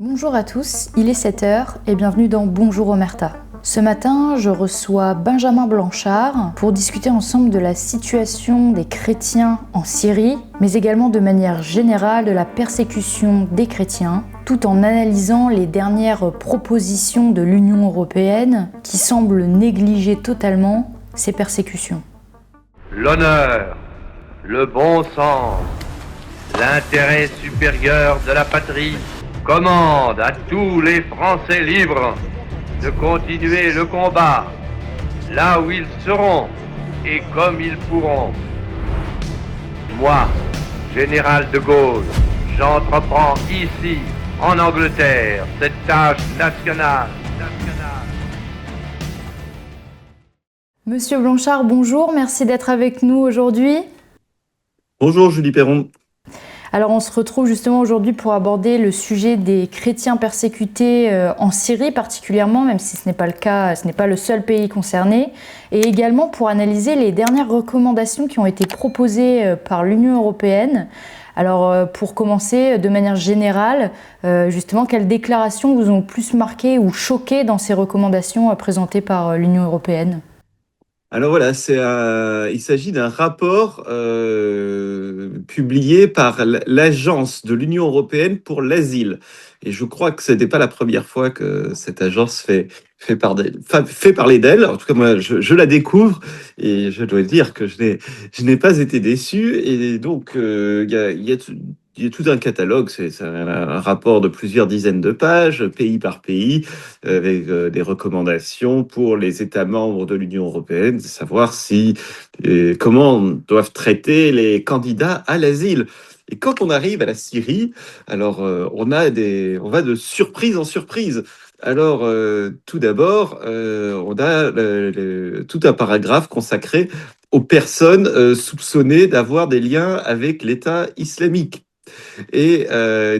Bonjour à tous, il est 7 heures et bienvenue dans Bonjour Omerta. Ce matin, je reçois Benjamin Blanchard pour discuter ensemble de la situation des chrétiens en Syrie, mais également de manière générale de la persécution des chrétiens, tout en analysant les dernières propositions de l'Union européenne qui semblent négliger totalement ces persécutions. L'honneur, le bon sens, l'intérêt supérieur de la patrie commande à tous les Français libres de continuer le combat là où ils seront et comme ils pourront. Moi, général de Gaulle, j'entreprends ici, en Angleterre, cette tâche nationale. Monsieur Blanchard, bonjour, merci d'être avec nous aujourd'hui. Bonjour Julie Perron. Alors on se retrouve justement aujourd'hui pour aborder le sujet des chrétiens persécutés en Syrie particulièrement, même si ce n'est pas le cas, ce n'est pas le seul pays concerné, et également pour analyser les dernières recommandations qui ont été proposées par l'Union européenne. Alors pour commencer, de manière générale, justement, quelles déclarations vous ont le plus marqué ou choqué dans ces recommandations présentées par l'Union européenne ? Alors voilà, il s'agit d'un rapport publié par l'Agence de l'Union européenne pour l'asile. Et je crois que ce n'était pas la première fois que cette agence fait parler d'elle. En tout cas, moi, je la découvre et je dois dire que je n'ai pas été déçu. Et donc, il y a tout un catalogue, c'est un rapport de plusieurs dizaines de pages, pays par pays, avec des recommandations pour les États membres de l'Union européenne, de savoir comment doivent traiter les candidats à l'asile. Et quand on arrive à la Syrie, alors on va de surprise en surprise. Alors, tout d'abord, on a tout un paragraphe consacré aux personnes soupçonnées d'avoir des liens avec l'État islamique. Et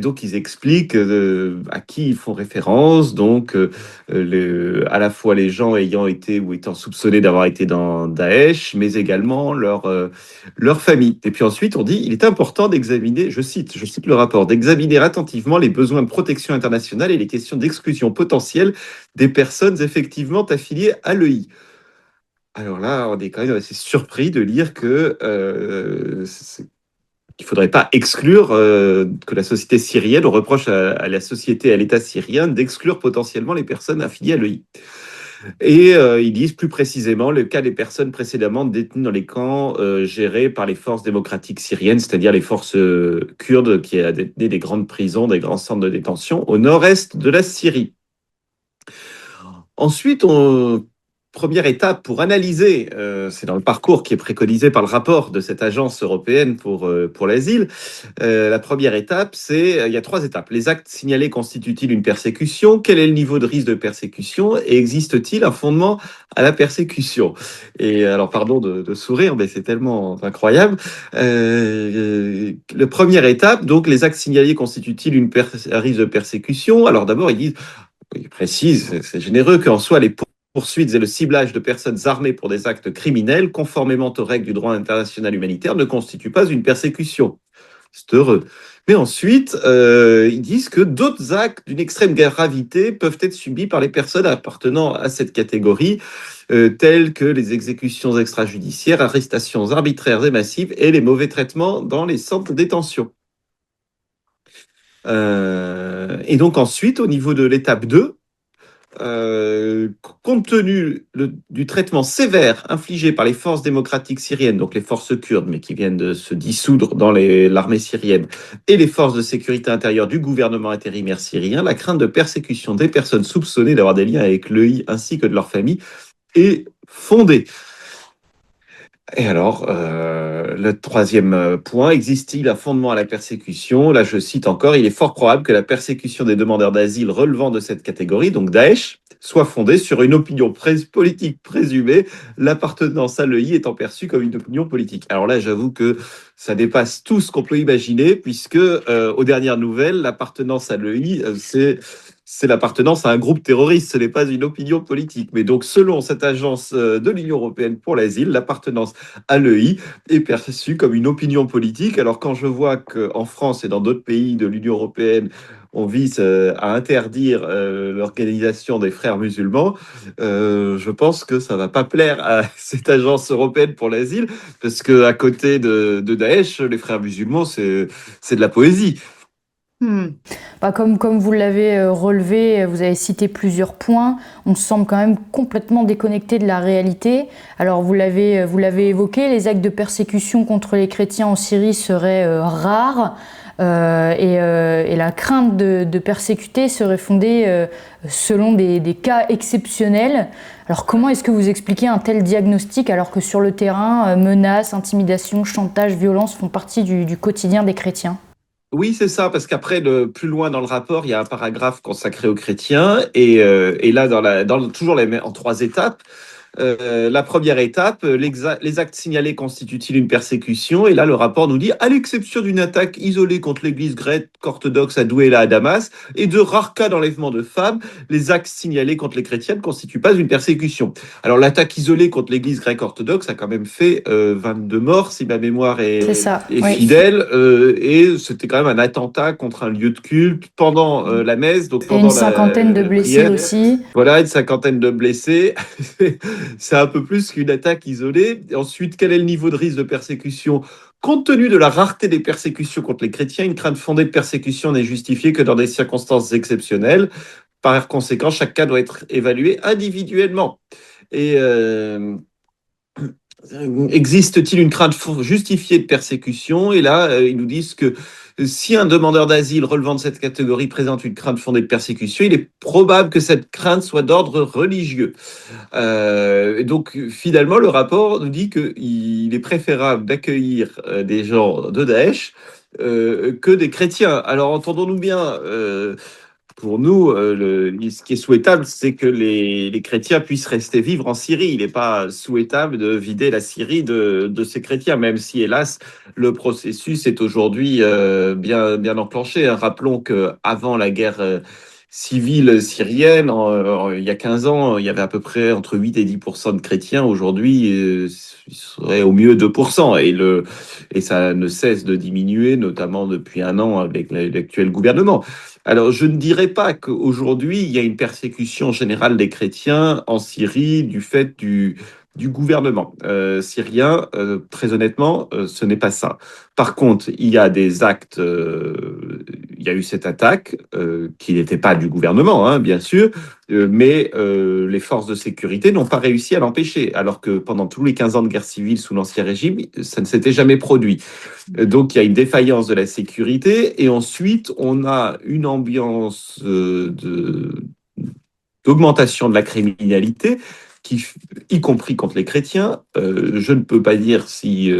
donc, ils expliquent à qui ils font référence, donc à la fois les gens ayant été ou étant soupçonnés d'avoir été dans Daesh, mais également leur famille. Et puis ensuite, on dit, il est important d'examiner, je cite le rapport, d'examiner attentivement les besoins de protection internationale et les questions d'exclusion potentielle des personnes effectivement affiliées à l'EI. Alors là, on est quand même assez surpris de lire que il ne faudrait pas exclure que la société syrienne, on reproche à la société, à l'État syrien, d'exclure potentiellement les personnes affiliées à l'EI. Et ils disent plus précisément le cas des personnes précédemment détenues dans les camps gérés par les forces démocratiques syriennes, c'est-à-dire les forces kurdes qui a détenu des grandes prisons, des grands centres de détention au nord-est de la Syrie. Ensuite, première étape pour analyser, c'est dans le parcours qui est préconisé par le rapport de cette agence européenne pour l'asile. La première étape, il y a 3 étapes. Les actes signalés constituent-ils une persécution? Quel est le niveau de risque de persécution? Et existe-t-il un fondement à la persécution? Et alors, pardon de sourire, mais c'est tellement incroyable. La première étape, donc, les actes signalés constituent-ils un risque de persécution? Alors d'abord, ils précisent, c'est généreux, qu'en soi, les poursuites et le ciblage de personnes armées pour des actes criminels, conformément aux règles du droit international humanitaire, ne constituent pas une persécution. C'est heureux. Mais ensuite, ils disent que d'autres actes d'une extrême gravité peuvent être subis par les personnes appartenant à cette catégorie, tels que les exécutions extrajudiciaires, arrestations arbitraires et massives et les mauvais traitements dans les centres de détention. Et donc ensuite, au niveau de l'étape 2, compte tenu du traitement sévère infligé par les forces démocratiques syriennes, donc les forces kurdes, mais qui viennent de se dissoudre dans l'armée syrienne, et les forces de sécurité intérieure du gouvernement intérimaire syrien, la crainte de persécution des personnes soupçonnées d'avoir des liens avec l'EI ainsi que de leur famille est fondée. Et alors, le troisième point, existe-t-il un fondement à la persécution? Là, je cite encore, il est fort probable que la persécution des demandeurs d'asile relevant de cette catégorie, donc Daesh, soit fondée sur une opinion politique présumée, l'appartenance à l'EI étant perçue comme une opinion politique. Alors là, j'avoue que ça dépasse tout ce qu'on peut imaginer, puisque aux dernières nouvelles, l'appartenance à l'EI, c'est l'appartenance à un groupe terroriste, ce n'est pas une opinion politique. Mais donc, selon cette agence de l'Union européenne pour l'asile, l'appartenance à l'EI est perçue comme une opinion politique. Alors, quand je vois qu'en France et dans d'autres pays de l'Union européenne, on vise à interdire l'organisation des frères musulmans, je pense que ça va pas plaire à cette agence européenne pour l'asile, parce que à côté de Daesh, les frères musulmans, c'est de la poésie. Comme vous l'avez relevé, vous avez cité plusieurs points. On se semble quand même complètement déconnecté de la réalité. Alors vous l'avez évoqué, les actes de persécution contre les chrétiens en Syrie seraient rares. Et la crainte de persécuter serait fondée selon des cas exceptionnels. Alors comment est-ce que vous expliquez un tel diagnostic alors que sur le terrain, menaces, intimidations, chantage, violence font partie du quotidien des chrétiens? Oui, c'est ça, parce qu'après, plus loin dans le rapport, il y a un paragraphe consacré aux chrétiens, et là, toujours en 3 étapes. La première étape, les actes signalés constituent-ils une persécution? Et là, le rapport nous dit, à l'exception d'une attaque isolée contre l'église grecque orthodoxe à Douala à Damas et de rares cas d'enlèvement de femmes, les actes signalés contre les chrétiens ne constituent pas une persécution. Alors, l'attaque isolée contre l'église grecque orthodoxe a quand même fait 22 morts, si ma mémoire C'est ça, est oui. fidèle, et c'était quand même un attentat contre un lieu de culte pendant la messe, donc Et pendant une cinquantaine de blessés prière. aussi. Voilà, une cinquantaine de blessés. C'est un peu plus qu'une attaque isolée. Et ensuite, quel est le niveau de risque de persécution? Compte tenu de la rareté des persécutions contre les chrétiens, une crainte fondée de persécution n'est justifiée que dans des circonstances exceptionnelles. Par conséquent, chaque cas doit être évalué individuellement. Et existe-t-il une crainte justifiée de persécution? Et là, ils nous disent que si un demandeur d'asile relevant de cette catégorie présente une crainte fondée de persécution, il est probable que cette crainte soit d'ordre religieux. Donc, finalement, le rapport nous dit qu'il est préférable d'accueillir des gens de Daesh que des chrétiens. Alors, entendons-nous bien, pour nous, ce qui est souhaitable, c'est que les chrétiens puissent rester vivre en Syrie. Il n'est pas souhaitable de vider la Syrie de ces chrétiens, même si, hélas, le processus est aujourd'hui bien enclenché. Rappelons qu'avant la guerre civile syrienne, il y a 15 ans, il y avait à peu près entre 8 et 10% de chrétiens. Aujourd'hui, il serait au mieux 2%. Et ça ne cesse de diminuer, notamment depuis un an avec l'actuel gouvernement. Alors, je ne dirais pas qu'aujourd'hui, il y a une persécution générale des chrétiens en Syrie du fait du gouvernement syrien. Très honnêtement, ce n'est pas ça. Par contre, il y a des actes, il y a eu cette attaque qui n'était pas du gouvernement, hein, bien sûr, mais les forces de sécurité n'ont pas réussi à l'empêcher, alors que pendant tous les 15 ans de guerre civile sous l'Ancien Régime, ça ne s'était jamais produit. Donc, il y a une défaillance de la sécurité, et ensuite, on a une ambiance d'augmentation de la criminalité, y compris contre les chrétiens. Je ne peux pas dire si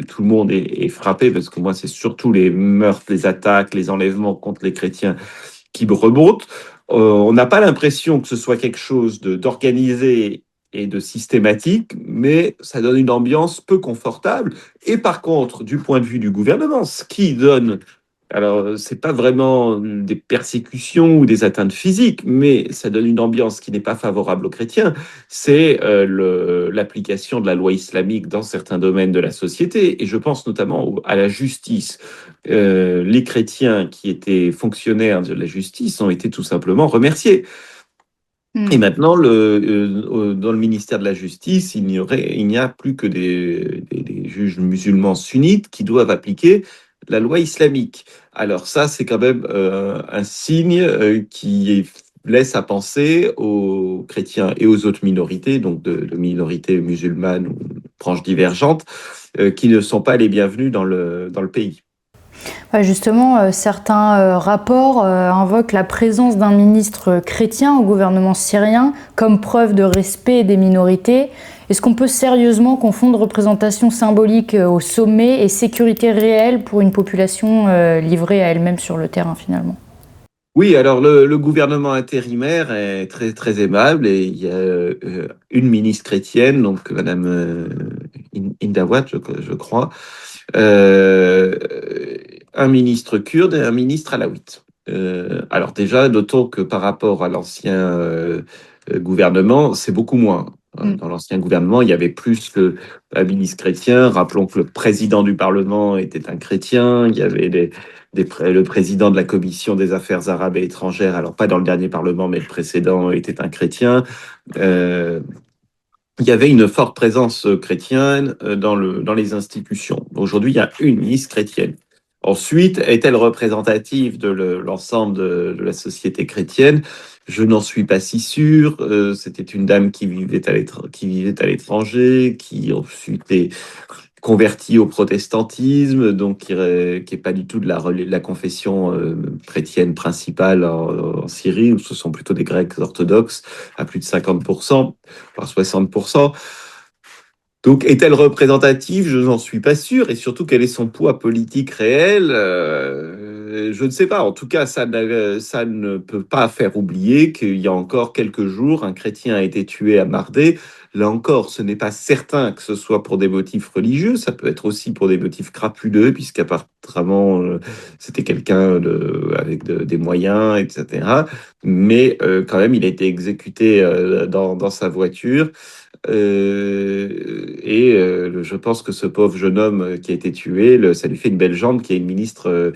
tout le monde est frappé, parce que moi, c'est surtout les meurtres, les attaques, les enlèvements contre les chrétiens qui me remontent. On n'a pas l'impression que ce soit quelque chose d'organisé et de systématique, mais ça donne une ambiance peu confortable. Et par contre, du point de vue du gouvernement, ce qui donne... Alors, c'est pas vraiment des persécutions ou des atteintes physiques, mais ça donne une ambiance qui n'est pas favorable aux chrétiens. C'est l'application de la loi islamique dans certains domaines de la société, et je pense notamment à la justice. Les chrétiens qui étaient fonctionnaires de la justice ont été tout simplement remerciés. Et maintenant, dans le ministère de la Justice, il n'y a plus que des juges musulmans sunnites qui doivent appliquer la loi islamique. Alors ça, c'est quand même un signe qui laisse à penser aux chrétiens et aux autres minorités, donc de minorités musulmanes ou branches divergentes, qui ne sont pas les bienvenus dans le pays. Justement, certains rapports invoquent la présence d'un ministre chrétien au gouvernement syrien comme preuve de respect des minorités. Est-ce qu'on peut sérieusement confondre représentation symbolique au sommet et sécurité réelle pour une population livrée à elle-même sur le terrain finalement? Oui, alors le gouvernement intérimaire est très, très aimable, et il y a une ministre chrétienne, donc Madame Indawat, je crois, un ministre kurde et un ministre alawite. Alors déjà, notons que par rapport à l'ancien gouvernement, c'est beaucoup moins. Dans l'ancien gouvernement, il y avait plus un ministre chrétien. Rappelons que le président du Parlement était un chrétien. Il y avait le président de la commission des affaires arabes et étrangères, alors pas dans le dernier parlement, mais le précédent, était un chrétien. Il y avait une forte présence chrétienne dans les institutions. Aujourd'hui, il y a une ministre chrétienne. Ensuite, est-elle représentative de l'ensemble de la société chrétienne? Je n'en suis pas si sûr. C'était une dame qui vivait à l'étranger, qui ensuite est convertie au protestantisme, donc qui est pas du tout de la confession chrétienne principale en Syrie, où ce sont plutôt des Grecs orthodoxes à plus de 50%, voire 60%. Donc, est-elle représentative? Je n'en suis pas sûr. Et surtout, quel est son poids politique réel? Je ne sais pas. En tout cas, ça ne peut pas faire oublier qu'il y a encore quelques jours, un chrétien a été tué à Mardé. Là encore, ce n'est pas certain que ce soit pour des motifs religieux. Ça peut être aussi pour des motifs crapuleux, puisqu'apparemment, c'était quelqu'un avec des moyens, etc. Mais quand même, il a été exécuté dans sa voiture. Je pense que ce pauvre jeune homme qui a été tué, ça lui fait une belle jambe qui est une ministre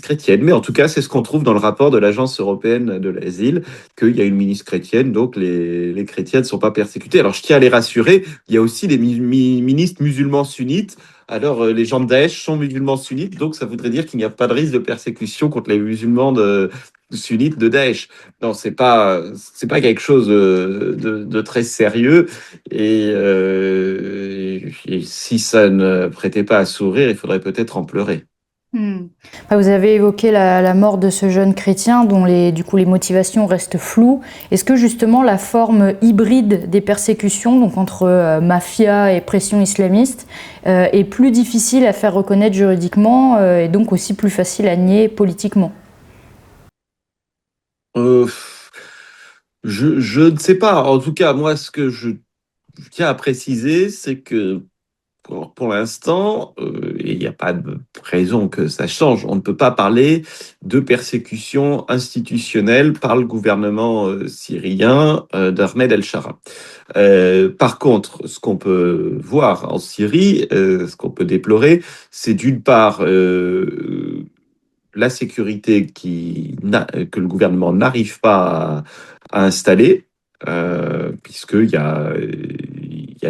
chrétienne. Mais en tout cas, c'est ce qu'on trouve dans le rapport de l'Agence européenne de l'asile, qu'il y a une ministre chrétienne, donc les chrétiens ne sont pas persécutés. Alors je tiens à les rassurer, il y a aussi des ministres musulmans sunnites. Alors les gens de Daesh sont musulmans sunnites, donc ça voudrait dire qu'il n'y a pas de risque de persécution contre les musulmans sunnites de Daesh. Non, c'est pas quelque chose de très sérieux. Et si ça ne prêtait pas à sourire, il faudrait peut-être en pleurer. Vous avez évoqué la mort de ce jeune chrétien dont du coup, les motivations restent floues. Est-ce que justement la forme hybride des persécutions, donc entre mafia et pression islamiste, est plus difficile à faire reconnaître juridiquement et donc aussi plus facile à nier politiquement? Je ne sais pas. En tout cas, moi, ce que je tiens à préciser, c'est que pour l'instant, et il n'y a pas de raison que ça change, on ne peut pas parler de persécution institutionnelle par le gouvernement syrien d'Ahmed El-Shara. Par contre, ce qu'on peut voir en Syrie, ce qu'on peut déplorer, c'est d'une part la sécurité que le gouvernement n'arrive pas à installer, puisqu'il y a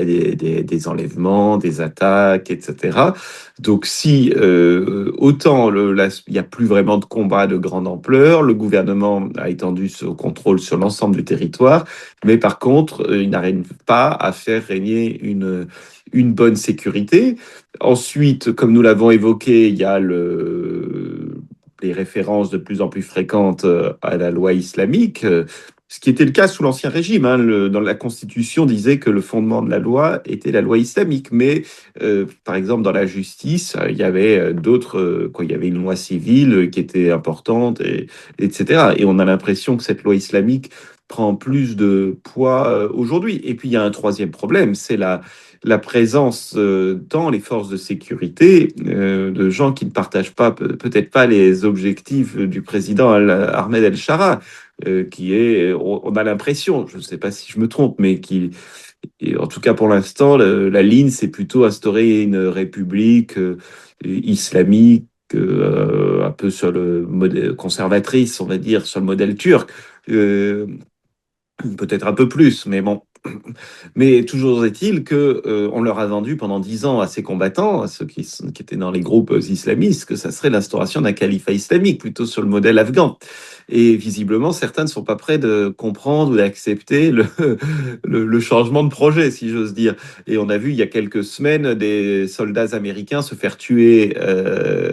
des enlèvements, des attaques, etc. Donc, si autant il n'y a plus vraiment de combat de grande ampleur, le gouvernement a étendu son contrôle sur l'ensemble du territoire, mais par contre, il n'arrive pas à faire régner une bonne sécurité. Ensuite, comme nous l'avons évoqué, il y a les références de plus en plus fréquentes à la loi islamique, ce qui était le cas sous l'Ancien Régime. Dans la Constitution disait que le fondement de la loi était la loi islamique, mais par exemple dans la justice, il y avait il y avait une loi civile qui était importante, etc. Et on a l'impression que cette loi islamique prend plus de poids aujourd'hui. Et puis il y a un troisième problème, c'est la présence dans les forces de sécurité de gens qui ne partagent pas peut-être pas les objectifs du président Ahmed El-Shara, on a l'impression, je ne sais pas si je me trompe, mais en tout cas pour l'instant, la ligne, c'est plutôt instaurer une république islamique, un peu sur le modèle conservatrice, on va dire, sur le modèle turc. Peut-être un peu plus, mais bon. Mais toujours est-il que on leur a vendu pendant 10 ans à ces combattants, à ceux qui étaient dans les groupes islamistes, que ça serait l'instauration d'un califat islamique, plutôt sur le modèle afghan. Et visiblement, certains ne sont pas prêts de comprendre ou d'accepter le changement de projet, si j'ose dire. Et on a vu il y a quelques semaines des soldats américains se faire tuer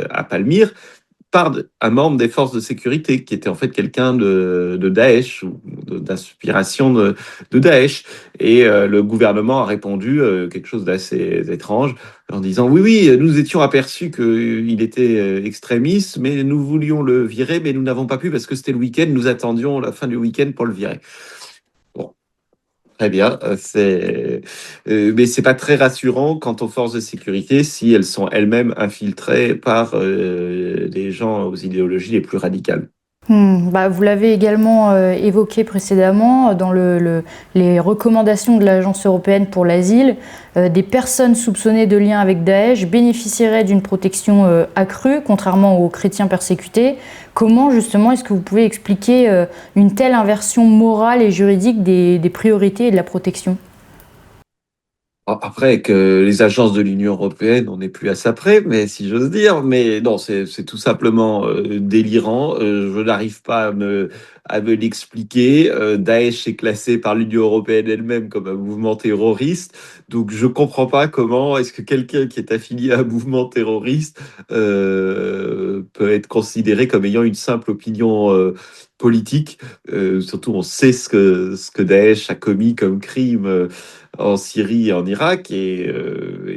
à Palmyre par un membre des forces de sécurité, qui était en fait quelqu'un de Daesh, ou d'inspiration de Daesh. Et le gouvernement a répondu quelque chose d'assez étrange, en disant oui, oui, nous étions aperçus qu'il était extrémiste, mais nous voulions le virer, mais nous n'avons pas pu parce que c'était le week-end, nous attendions la fin du week-end pour le virer. Bon. Très bien, mais c'est pas très rassurant quant aux forces de sécurité si elles sont elles-mêmes infiltrées par des gens aux idéologies les plus radicales. Vous l'avez également évoqué précédemment dans les recommandations de l'Agence européenne pour l'asile. Des personnes soupçonnées de lien avec Daesh bénéficieraient d'une protection accrue, contrairement aux chrétiens persécutés. Comment justement est-ce que vous pouvez expliquer une telle inversion morale et juridique des priorités et de la protection ? Après que les agences de l'Union européenne, on n'est plus à ça près, mais si j'ose dire, mais non, c'est tout simplement délirant. Je n'arrive pas à me l'expliquer. Daesh est classé par l'Union européenne elle-même comme un mouvement terroriste, donc je comprends pas comment est-ce que quelqu'un qui est affilié à un mouvement terroriste peut être considéré comme ayant une simple opinion politique. Surtout, on sait ce que Daesh a commis comme crime en Syrie et en Irak, et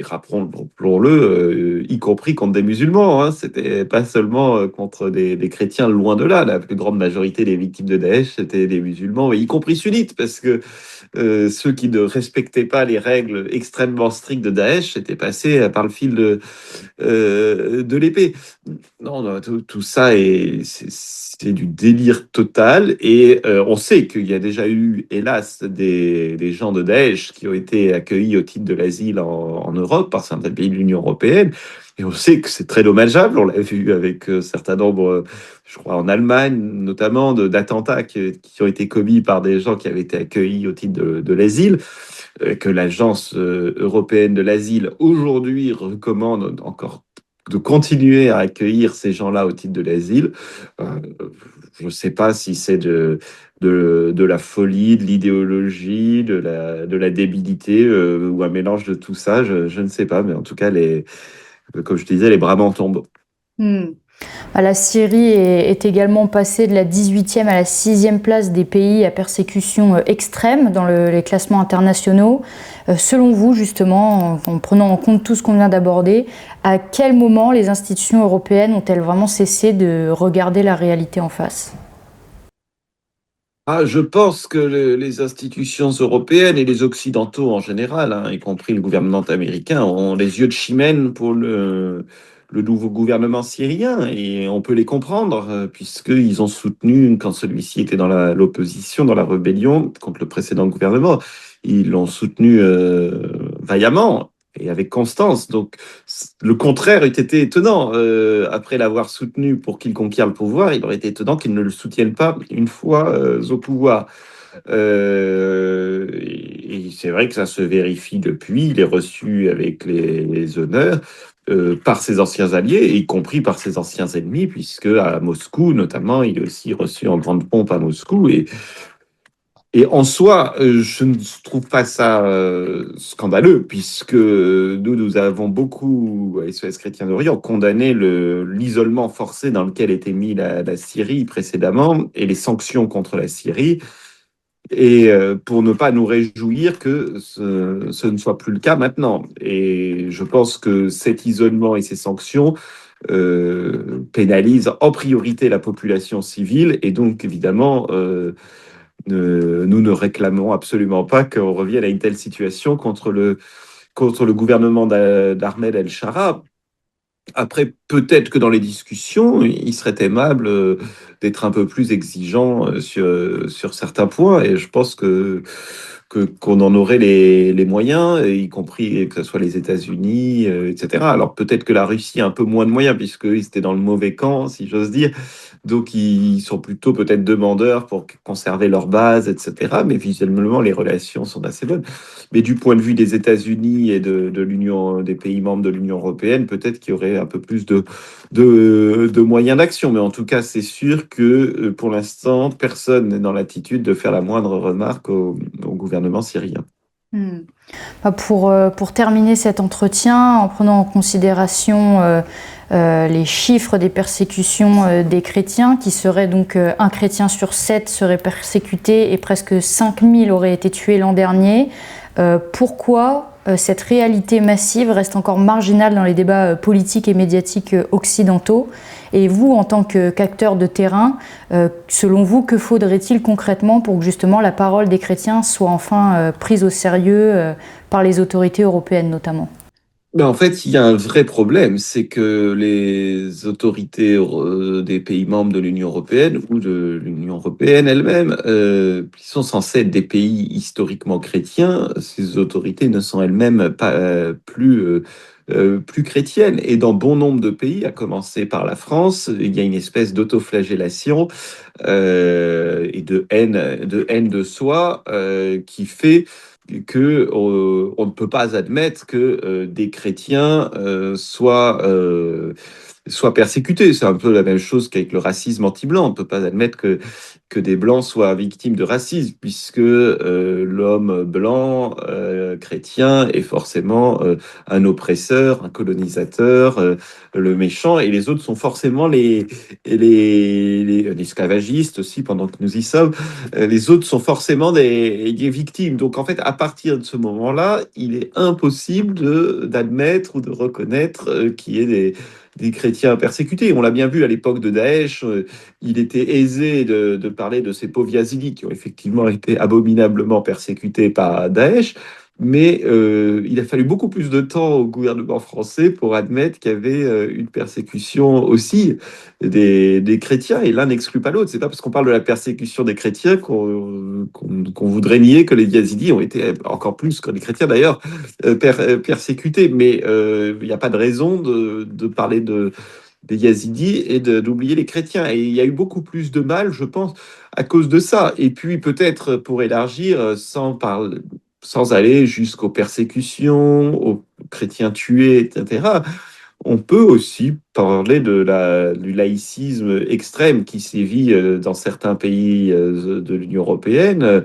rappelons-le, y compris contre des musulmans. Hein. C'était pas seulement contre des chrétiens, loin de là. La plus grande majorité des victimes de Daesh, c'était des musulmans, y compris sunnites, parce que ceux qui ne respectaient pas les règles extrêmement strictes de Daesh étaient passés par le fil de l'épée. Non, non, tout ça, c'est du délire total. Et on sait qu'il y a déjà eu, hélas, des gens de Daesh qui ont été accueillis au titre de l'asile en Europe par certains pays de l'Union européenne. Et on sait que c'est très dommageable. On l'a vu avec un certain nombre, je crois en Allemagne notamment, d'attentats qui ont été commis par des gens qui avaient été accueillis au titre de l'asile, que l'Agence européenne de l'asile aujourd'hui recommande encore de continuer à accueillir ces gens-là au titre de l'asile. Je ne sais pas si c'est de la folie, de l'idéologie, de la débilité, ou un mélange de tout ça, je ne sais pas, mais en tout cas, comme je te disais, les bras m'en tombent. La Syrie est également passée de la 18e à la 6e place des pays à persécution extrême dans les classements internationaux. Selon vous, justement, en prenant en compte tout ce qu'on vient d'aborder, à quel moment les institutions européennes ont-elles vraiment cessé de regarder la réalité en face ? Je pense que les institutions européennes et les Occidentaux en général, hein, y compris le gouvernement américain, ont les yeux de chimène pour le nouveau gouvernement syrien. Et on peut les comprendre, puisqu'ils ont soutenu, quand celui-ci était dans l'opposition, dans la rébellion contre le précédent gouvernement, ils l'ont soutenu vaillamment et avec constance. Donc, le contraire eût été étonnant. Après l'avoir soutenu pour qu'il conquiert le pouvoir, il aurait été étonnant qu'il ne le soutienne pas une fois au pouvoir. Et c'est vrai que ça se vérifie depuis. Il est reçu avec les honneurs par ses anciens alliés, y compris par ses anciens ennemis, puisque à Moscou, notamment, il est aussi reçu en grande pompe à Moscou. Et en soi, je ne trouve pas ça scandaleux, puisque nous avons beaucoup, à SOS Chrétien d'Orient, condamné l'isolement forcé dans lequel était mis la Syrie précédemment et les sanctions contre la Syrie, et pour ne pas nous réjouir que ce ne soit plus le cas maintenant. Et je pense que cet isolement et ces sanctions pénalisent en priorité la population civile, et donc évidemment... nous ne réclamons absolument pas qu'on revienne à une telle situation contre le gouvernement d'Ahmed El-Shara. Après, peut-être que dans les discussions, il serait aimable d'être un peu plus exigeant sur certains points, et je pense qu'on en aurait les moyens, y compris que ce soit les États-Unis, etc. Alors peut-être que la Russie a un peu moins de moyens, puisqu'ils étaient dans le mauvais camp, si j'ose dire. Donc, ils sont plutôt peut-être demandeurs pour conserver leur base, etc. Mais visuellement, les relations sont assez bonnes. Mais du point de vue des États-Unis et de l'Union, des pays membres de l'Union européenne, peut-être qu'il y aurait un peu plus de moyens d'action. Mais en tout cas, c'est sûr que pour l'instant, personne n'est dans l'attitude de faire la moindre remarque au gouvernement syrien. Pour terminer cet entretien, en prenant en considération les chiffres des persécutions des chrétiens, qui seraient donc un chrétien sur 7 serait persécuté et presque 5000 auraient été tués l'an dernier, pourquoi cette réalité massive reste encore marginale dans les débats politiques et médiatiques occidentaux? Et vous, en tant qu'acteur de terrain, selon vous, que faudrait-il concrètement pour que justement la parole des chrétiens soit enfin prise au sérieux par les autorités européennes notamment? Ben, en fait, il y a un vrai problème, c'est que les autorités des pays membres de l'Union européenne ou de l'Union européenne elle-même, qui sont censés être des pays historiquement chrétiens, ces autorités ne sont elles-mêmes pas plus chrétiennes. Et dans bon nombre de pays, à commencer par la France, il y a une espèce d'autoflagellation et de haine de soi qui fait que on ne peut pas admettre que des chrétiens soient persécutés. C'est un peu la même chose qu'avec le racisme anti-blanc. On ne peut pas admettre que des blancs soient victimes de racisme, puisque l'homme blanc chrétien est forcément un oppresseur, un colonisateur, le méchant, et les autres sont forcément les esclavagistes aussi, pendant que nous y sommes. Les autres sont forcément des victimes. Donc en fait, à partir de ce moment-là, il est impossible d'admettre ou de reconnaître qu'il y ait des chrétiens persécutés. On l'a bien vu à l'époque de Daesh, il était aisé de parler de ces pauvres Yazidis qui ont effectivement été abominablement persécutés par Daesh, mais il a fallu beaucoup plus de temps au gouvernement français pour admettre qu'il y avait une persécution aussi des chrétiens, et l'un n'exclut pas l'autre. C'est pas parce qu'on parle de la persécution des chrétiens qu'on voudrait nier que les Yazidis ont été, encore plus que les chrétiens d'ailleurs, persécutés. Mais il n'y a pas de raison de parler des Yazidis et d'oublier les chrétiens. Et il y a eu beaucoup plus de mal, je pense, à cause de ça. Et puis peut-être pour élargir, sans aller jusqu'aux persécutions, aux chrétiens tués, etc., on peut aussi parler du laïcisme extrême qui sévit dans certains pays de l'Union européenne.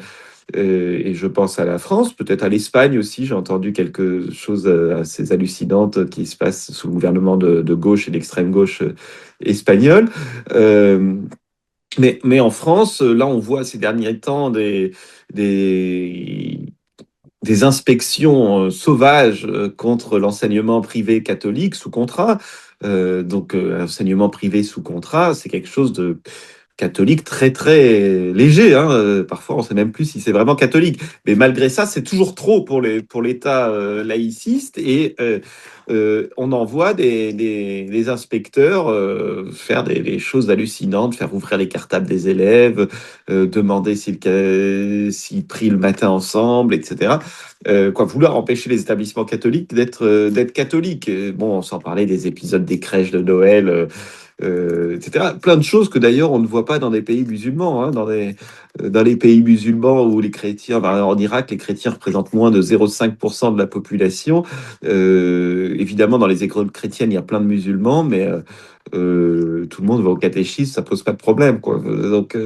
Et je pense à la France, peut-être à l'Espagne aussi. J'ai entendu quelque chose assez hallucinante qui se passe sous le gouvernement de gauche et d'extrême gauche espagnole. Euh, mais en France, là, on voit ces derniers temps des, des inspections sauvages contre l'enseignement privé catholique sous contrat. Donc, enseignement privé sous contrat, c'est quelque chose de catholique très très léger. Hein. Parfois, on ne sait même plus si c'est vraiment catholique. Mais malgré ça, c'est toujours trop pour l'État laïciste. Et on envoie des inspecteurs faire des choses hallucinantes, faire ouvrir les cartables des élèves, demander s'ils prient le matin ensemble, etc. Vouloir empêcher les établissements catholiques d'être catholiques. Bon, sans parler des épisodes des crèches de Noël, etc. Plein de choses que d'ailleurs on ne voit pas dans des pays musulmans. Hein, dans les pays musulmans où les chrétiens, en Irak, les chrétiens représentent moins de 0,5% de la population. Évidemment, dans les écoles chrétiennes, il y a plein de musulmans, mais tout le monde va au catéchisme, ça pose pas de problème, quoi. Donc,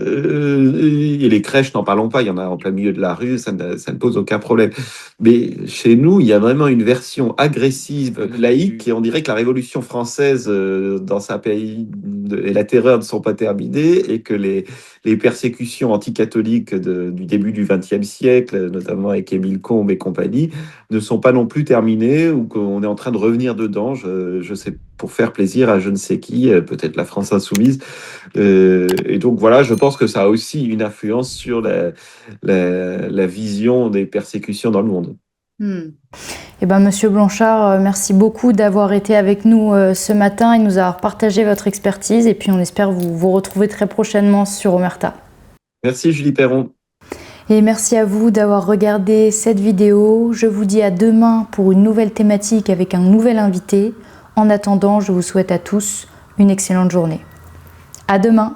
et les crèches, n'en parlons pas, il y en a en plein milieu de la rue, ça ne pose aucun problème. Mais chez nous, il y a vraiment une version agressive, laïque, et on dirait que la Révolution française, dans sa pays, et la terreur ne sont pas terminées, et que les persécutions anticatholiques du début du XXe siècle, notamment avec Émile Combes et compagnie, ne sont pas non plus terminées, ou qu'on est en train de revenir dedans, je sais, pour faire plaisir à je ne sais qui, peut-être la France insoumise. Et donc voilà, je pense que ça a aussi une influence sur la vision des persécutions dans le monde. Eh ben, Monsieur Blanchard, merci beaucoup d'avoir été avec nous ce matin et nous avoir partagé votre expertise. Et puis on espère vous retrouver très prochainement sur Omerta. Merci Julie Perron. Et merci à vous d'avoir regardé cette vidéo. Je vous dis à demain pour une nouvelle thématique avec un nouvel invité. En attendant, je vous souhaite à tous une excellente journée. À demain!